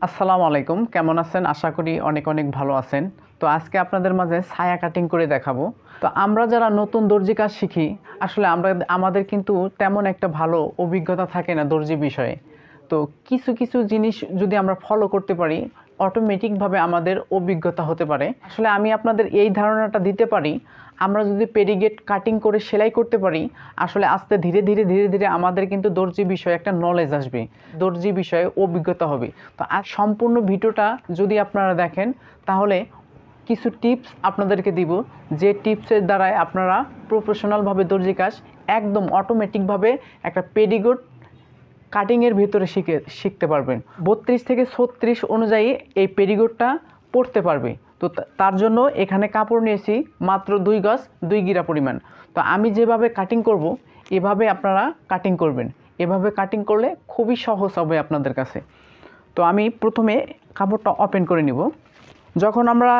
আসসালামু আলাইকুম, কেমন আছেন? আশা করি অনেক অনেক ভালো আছেন। তো আজকে আপনাদের মাঝে ছায়া কাটিং করে দেখাবো। তো আমরা যারা নতুন দর্জি কাজ শিখি, আসলে আমাদের কিন্তু তেমন একটা ভালো অভিজ্ঞতা থাকে না দর্জি বিষয়ে। তো কিছু কিছু জিনিস যদি আমরা ফলো করতে পারি, অটোমেটিকভাবে আমাদের অভিজ্ঞতা হতে পারে। আসলে আমি আপনাদের এই ধারণাটা দিতে পারি, আমরা যদি পেরিগেট কাটিং করে সেলাই করতে পারি, আসলে আস্তে ধীরে ধীরে ধীরে ধীরে আমাদের কিন্তু দর্জি বিষয়ে একটা নলেজ আসবে, দর্জি বিষয়ে অভিজ্ঞতা হবে। তো আর সম্পূর্ণ ভিডিওটা যদি আপনারা দেখেন, তাহলে কিছু টিপস আপনাদেরকে দিব, যে টিপসের দ্বারাই আপনারা প্রফেশনালভাবে দর্জি কাজ একদম অটোমেটিকভাবে একটা পেডিগোট কাটিংয়ের ভিতরে শিখতে পারবেন। 32 থেকে 36 অনুযায়ী এই পেরিগোটটা পরতে পারবে। তো তার জন্য এখানে কাপড় নিয়েছি মাত্র 2 গজ 2 গিরা পরিমাণ। তো আমি যেভাবে কাটিং করব, এভাবে আপনারা কাটিং করবেন। এভাবে কাটিং করলে খুবই সহজ হবে আপনাদের কাছে। তো আমি প্রথমে কাপড়টা ওপেন করে নিব। যখন আমরা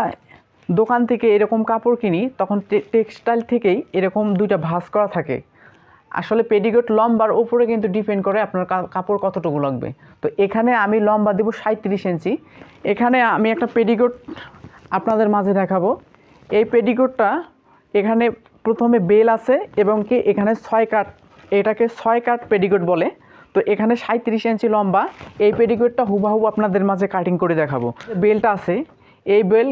দোকান থেকে এরকম কাপড় কিনি, তখন টেক্সটাইল থেকেই এরকম দুইটা ভাঁজ করা থাকে। আসলে পেডিগোট লম্বার উপরে কিন্তু ডিপেন্ড করে আপনার কাপড় কতটুকু লাগবে। তো এখানে আমি লম্বা দেব 37 ইঞ্চি। এখানে আমি একটা পেডিগোট আপনাদের মাঝে দেখাবো। এই পেডিগোটটা এখানে প্রথমে বেল আছে এবং কি এখানে 6 কাট, এটাকে 6 কাট পেডিগোট বলে। তো এখানে 37 ইঞ্চি লম্বা এই পেডিগোটটা হুবহু আপনাদের মাঝে কাটিং করে দেখাবো। বেলটা আছে, এই বেল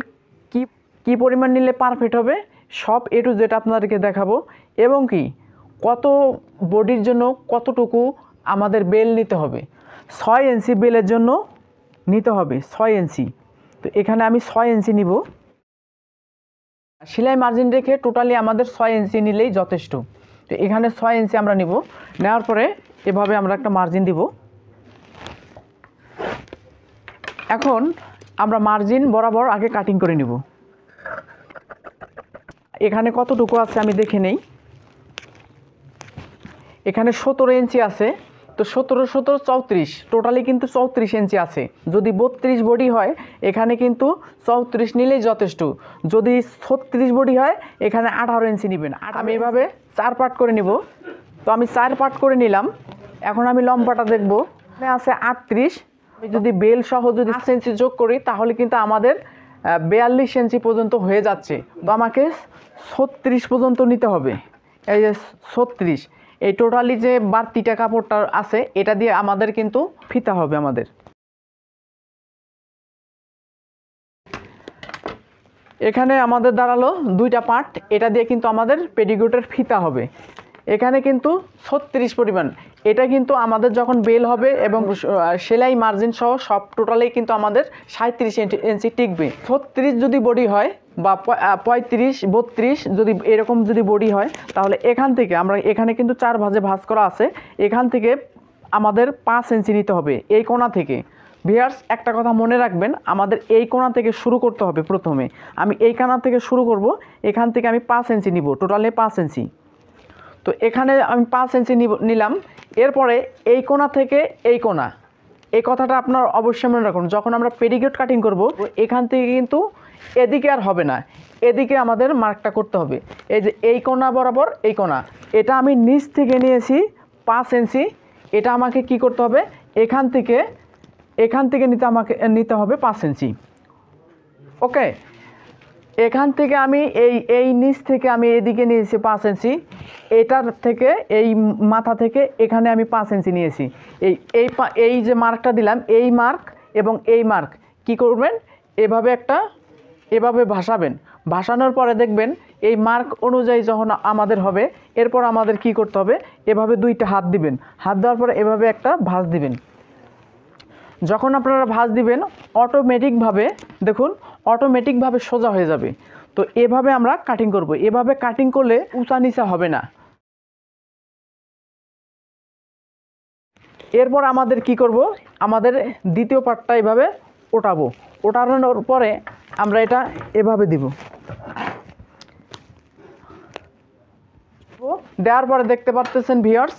কি পরিমাণ নিলে পারফেক্ট হবে সব এ টু জেড আপনাদেরকে দেখাবো। এবং কি কত বডির জন্য কতটুকু আমাদের বেল নিতে হবে। 6 ইঞ্চি বেলের জন্য নিতে হবে 6 ইঞ্চি। তো এখানে আমি 6 ইঞ্চি নিব। সেলাই মার্জিন রেখে টোটালি আমাদের 6 ইঞ্চি নিলেই যথেষ্ট। তো এখানে 6 ইঞ্চি আমরা নিব। নেওয়ার পরে এভাবে আমরা একটা মার্জিন দিব। এখন আমরা মার্জিন বরাবর আগে কাটিং করে নিব। এখানে কতটুকু আছে আমি দেখে নেই। এখানে 17 ইঞ্চি আছে। তো 17 17 34, টোটালি কিন্তু 34 ইঞ্চি আছে। যদি 32 বডি হয় এখানে কিন্তু 34 নিলেই যথেষ্ট। যদি 36 বডি হয় এখানে 18 ইঞ্চি নেবেন। আমি এভাবে 4 পার্ট করে নিব। তো আমি 4 পার্ট করে নিলাম। এখন আমি লম্বাটা দেখব। এখানে আছে 38। আমি যদি বেল সহ যদি 5 ইঞ্চি যোগ করি তাহলে কিন্তু আমাদের 42 ইঞ্চি পর্যন্ত হয়ে যাচ্ছে। তো আমাকে 36 পর্যন্ত নিতে হবে। এই যে 36, এই টোটালি যে বাড়তিটা কাপড়টা আছে এটা দিয়ে আমাদের কিন্তু ফিতা হবে। আমাদের এখানে আমাদের দাঁড়ালো 2টা পার্ট, এটা দিয়ে কিন্তু আমাদের পেডিগোটের ফিতা হবে। এখানে কিন্তু 36 পরিমাণ, এটা কিন্তু আমাদের যখন বেল হবে এবং সেলাই মার্জিন সহ সব টোটালেই কিন্তু আমাদের 37 ইঞ্চি টিকবে। 36 যদি বডি হয় বা 35 32 যদি এরকম যদি বডি হয়, তাহলে এখান থেকে আমরা এখানে কিন্তু 4 ভাঁজে ভাঁজ করা আছে। এখান থেকে আমাদের 5 ইঞ্চি নিতে হবে এই কোণা থেকে। ভিউয়ার্স, একটা কথা মনে রাখবেন, আমাদের এই কোণা থেকে শুরু করতে হবে। প্রথমে আমি এই কোণা থেকে শুরু করব। এখান থেকে আমি 5 ইঞ্চি নিব, টোটালে 5 ইঞ্চি। তো এখানে আমি 5 ইঞ্চি নিলাম। এরপরে এই কোণা থেকে এই কোণা, এই কথাটা আপনার অবশ্যই মনে রাখুন। যখন আমরা পেডিগোট কাটিং করব এখান থেকে কিন্তু এদিকে আর হবে না, এদিকে আমাদের মার্কটা করতে হবে। এই যে এই কোণা বরাবর এই কোণা, এটা আমি নিচ থেকে নিয়েছি 5 ইঞ্চি। এটা আমাকে কি করতে হবে, এখান থেকে নিতে হবে 5 ইঞ্চি। ওকে, এখান থেকে আমি এই নিচ থেকে আমি এদিকে নিয়েছি 5 ইঞ্চি। এটার থেকে এই মাথা থেকে এখানে আমি 5 ইঞ্চি নিয়েছি। এই যে মার্কটা দিলাম, এই মার্ক এবং এই মার্ক কি করবেন, এভাবে ভাসাবেন। ভাসানোর পরে দেখবেন এই মার্ক অনুযায়ী যখন আমাদের হবে, এরপর আমাদের কি করতে হবে, এভাবে 2টা হাত দিবেন। হাত দেওয়ার পরে এভাবে একটা ভাঁজ দিবেন। যখন আপনারা ভাঁজ দিবেন অটোমেটিকভাবে দেখুন, অটোমেটিকভাবে সোজা হয়ে যাবে। তো এভাবে আমরা কাটিং করব। এভাবে কাটিং করলে উঁচা নিচা হবে না। এরপর আমাদের কি করব, আমাদের দ্বিতীয় পার্টটা এভাবে ওঠানোর পরে আমরা এটা এভাবে দিব। দেওয়ার পরে দেখতে পারতেছেন ভিউয়ার্স,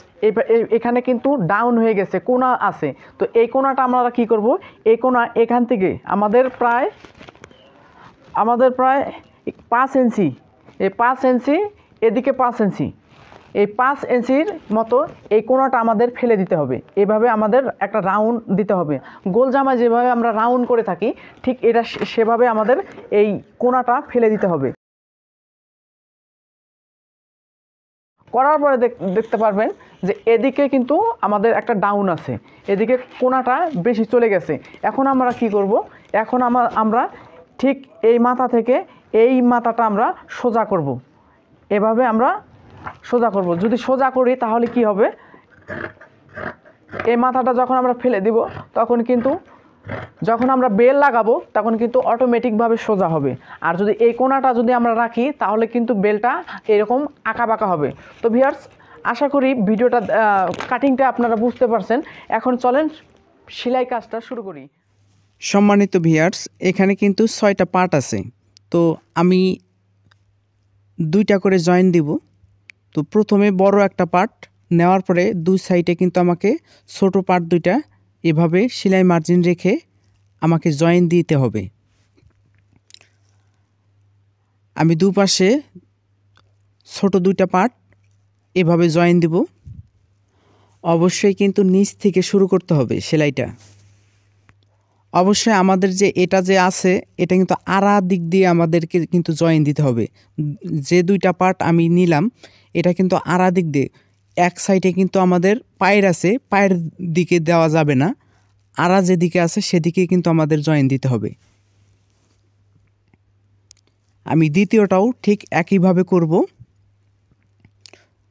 এখানে কিন্তু ডাউন হয়ে গেছে, কোণা আছে। তো এই কোণাটা আমরা কি করব, এই কোণা এখান থেকে আমাদের প্রায় 5 ইঞ্চি, এই 5 ইঞ্চি, এদিকে 5 ইঞ্চি, এই 5 ইঞ্চির মতো এই কোণাটা আমাদের ফেলে দিতে হবে। এভাবে আমাদের একটা রাউন্ড দিতে হবে। গোল জামা যেভাবে আমরা রাউন্ড করে থাকি ঠিক এটা সেভাবে আমাদের এই কোণাটা ফেলে দিতে হবে। করার পরে দেখতে পারবেন যে এদিকে কিন্তু আমাদের একটা ডাউন আছে, এদিকে কোণাটা বেশি চলে গেছে। এখন আমরা কি করব, এখন আমরা ঠিক এই মাথা থেকে এই মাথাটা আমরা সোজা করব। এভাবে আমরা সোজা করব। যদি সোজা করি তাহলে কি হবে, এই মাথাটা যখন আমরা ফেলে দিব তখন কিন্তু যখন আমরা বেল লাগাবো তখন কিন্তু অটোমেটিকভাবে সোজা হবে। আর যদি এই কোণাটা যদি আমরা রাখি তাহলে কিন্তু বেলটা এরকম আঁকাবাঁকা হবে। তো ভিউয়ার্স, আশা করি ভিডিওটা কাটিংটা আপনারা বুঝতে পারছেন। এখন চলেন সেলাই কাজটা শুরু করি। সম্মানিত ভিউয়ার্স, এখানে কিন্তু 6টা পার্ট আছে। তো আমি 2টা করে জয়েন দিব। তো প্রথমে বড় একটা পার্ট নেওয়ার পরে দুই সাইডে কিন্তু আমাকে ছোট পার্ট 2টা এভাবে সেলাই মার্জিন রেখে আমাকে জয়েন দিতে হবে। আমি দুপাশে ছোট 2টা পার্ট এভাবে জয়েন দিব। অবশ্যই কিন্তু নিচ থেকে শুরু করতে হবে সেলাইটা। অবশ্যই আমাদের যে এটা যে আছে এটা কিন্তু আড়া দিক দিয়ে আমাদেরকে কিন্তু জয়েন দিতে হবে। যে 2টা পার্ট আমি নিলাম এটা কিন্তু আড়া দিক দিয়ে, এক সাইডে কিন্তু আমাদের পায়ের আছে, পায়ের দিকে দেওয়া যাবে না, আড়া যেদিকে আছে সেদিকে কিন্তু আমাদের জয়েন দিতে হবে। আমি দ্বিতীয়টাও ঠিক একইভাবে করব।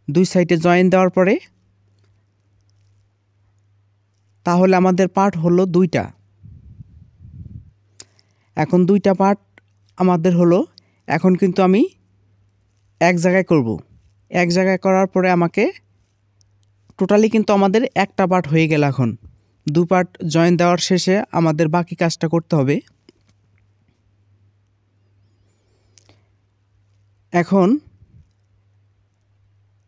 দুই সাইডে জয়েন দেওয়ার পরে তাহলে আমাদের পার্ট হলো 2টা। এখন 2টা পার্ট আমাদের হলো, এখন কিন্তু আমি এক জায়গায় করব। এক জায়গায় করার পরে আমাকে টোটালি কিন্তু আমাদের একটা পার্ট হয়ে গেল। এখন 2 পার্ট জয়েন দেওয়ার শেষে আমাদের বাকি কাজটা করতে হবে। এখন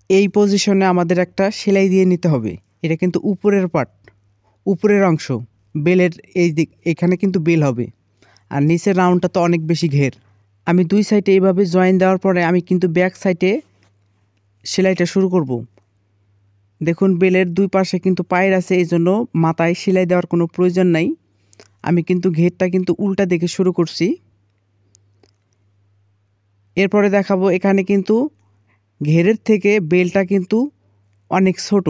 এই পজিশনে আমাদের একটা সেলাই দিয়ে নিতে হবে। এটা কিন্তু উপরের পার্ট, উপরের অংশ বেলের এই দিক, এখানে কিন্তু বেল হবে। আর নিচের রাউন্ডটা তো অনেক বেশি ঘের। আমি 2 সাইডে এইভাবে জয়েন দেওয়ার পরে আমি কিন্তু ব্যাক সাইডে সেলাইটা শুরু করব। দেখুন বেলের 2 পাশে কিন্তু পায়ের আছে, এই জন্য মাথায় সেলাই দেওয়ার কোনো প্রয়োজন নাই। আমি কিন্তু ঘেরটা কিন্তু উল্টা দিকে শুরু করছি। এরপরে দেখাবো এখানে কিন্তু ঘেরের থেকে বেলটা কিন্তু অনেক ছোট,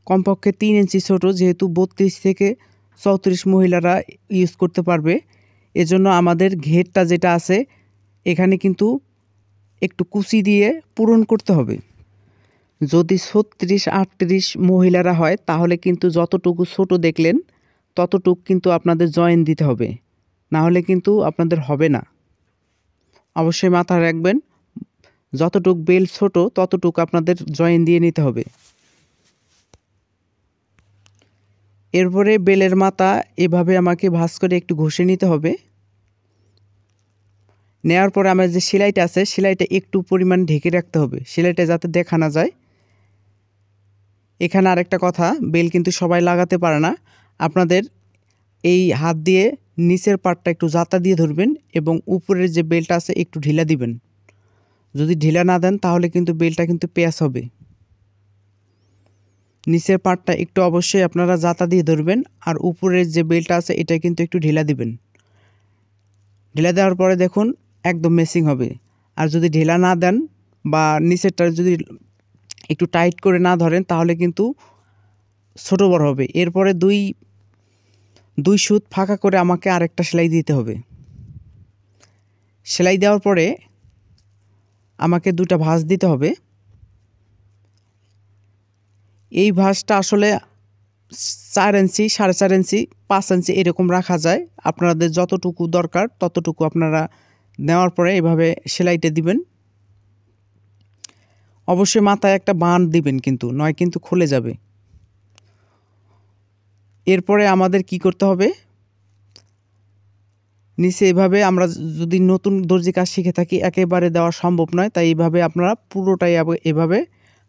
কমপক্ষে 3 ইঞ্চি ছোট, যেহেতু 32 থেকে 34 মহিলারা ইউজ করতে পারবে। এজন্য আমাদের ঘেরটা যেটা আছে এখানে কিন্তু একটু কুচি দিয়ে পূরণ করতে হবে। যদি 36-38 মহিলারা হয় তাহলে কিন্তু যতটুকু ছোট দেখলেন ততটুকু কিন্তু আপনাদের জয়েন দিতে হবে, না হলে কিন্তু আপনাদের হবে না। অবশ্যই মাথায় রাখবেন, যতটুক বেল ছোট ততটুকু আপনাদের জয়েন দিয়ে নিতে হবে। এরপরে বেলের মাথা এভাবে আমাকে ভাঁজ করে একটু ঘষে নিতে হবে। নেওয়ার পরে আমার যে সেলাইটা আছে সেলাইটা একটু পরিমাণ ঢেকে রাখতে হবে, সেলাইটা যাতে দেখা না যায়। এখানে আরেকটা কথা, বেল কিন্তু সবাই লাগাতে পারে না। আপনাদের এই হাত দিয়ে নিচের পার্টটা একটু জাতা দিয়ে ধরবেন এবং উপরের যে বেলটা আছে একটু ঢিলা দিবেন। যদি ঢিলা না দেন তাহলে কিন্তু বেলটা কিন্তু পেঁয়াজ হবে। নিচের পার্টটা একটু অবশ্যই আপনারা জাতা দিয়ে ধরবেন, আর উপরের যে বেলটা আছে এটা কিন্তু একটু ঢিলা দিবেন। ঢিলা দেওয়ার পরে দেখুন একদম ম্যাচিং হবে। আর যদি ঢিলা না দেন বা নিচেরটা যদি একটু টাইট করে না ধরেন তাহলে কিন্তু ছোট বড় হবে। এরপরে দুই সুত ফাঁকা করে আমাকে আরেকটা সেলাই দিতে হবে। সেলাই দেওয়ার পরে আমাকে 2টা ভাঁজ দিতে হবে। এই ভাঁজটা আসলে 4 ইঞ্চি, 4.5 ইঞ্চি, 5 ইঞ্চি এরকম রাখা যায়। আপনাদের যতটুকু দরকার ততটুকু আপনারা নেওয়ার পরে এভাবে সেলাইটা দিবেন। অবশ্যই মাথায় একটা বাঁধ দিবেন, কিন্তু নয় কিন্তু খুলে যাবে। এরপরে আমাদের কি করতে হবে, নিচে এভাবে আমরা যদি নতুন দর্জি কাজ শিখে থাকি একেবারে দেওয়া সম্ভব নয়, তাই এইভাবে আপনারা পুরোটাই এভাবে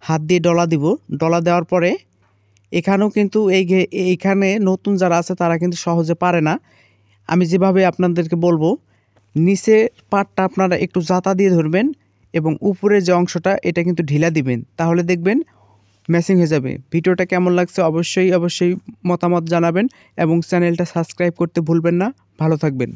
হাত দিয়ে ডলা দিব। ডলা দেওয়ার পরে এখানেও কিন্তু এইখানে নতুন যারা আছে তারা কিন্তু সহজে পারে না। আমি যেভাবে আপনাদেরকে বলবো, নিচে পাটটা আপনারা একটু জাতা দিয়ে ধরবেন এবং উপরের যে অংশটা এটা কিন্তু ঢিলা দিবেন, তাহলে দেখবেন ম্যাচিং হয়ে যাবে। ভিডিওটা কেমন লাগছে অবশ্যই মতামত জানাবেন এবং চ্যানেলটা সাবস্ক্রাইব করতে ভুলবেন না। ভালো থাকবেন।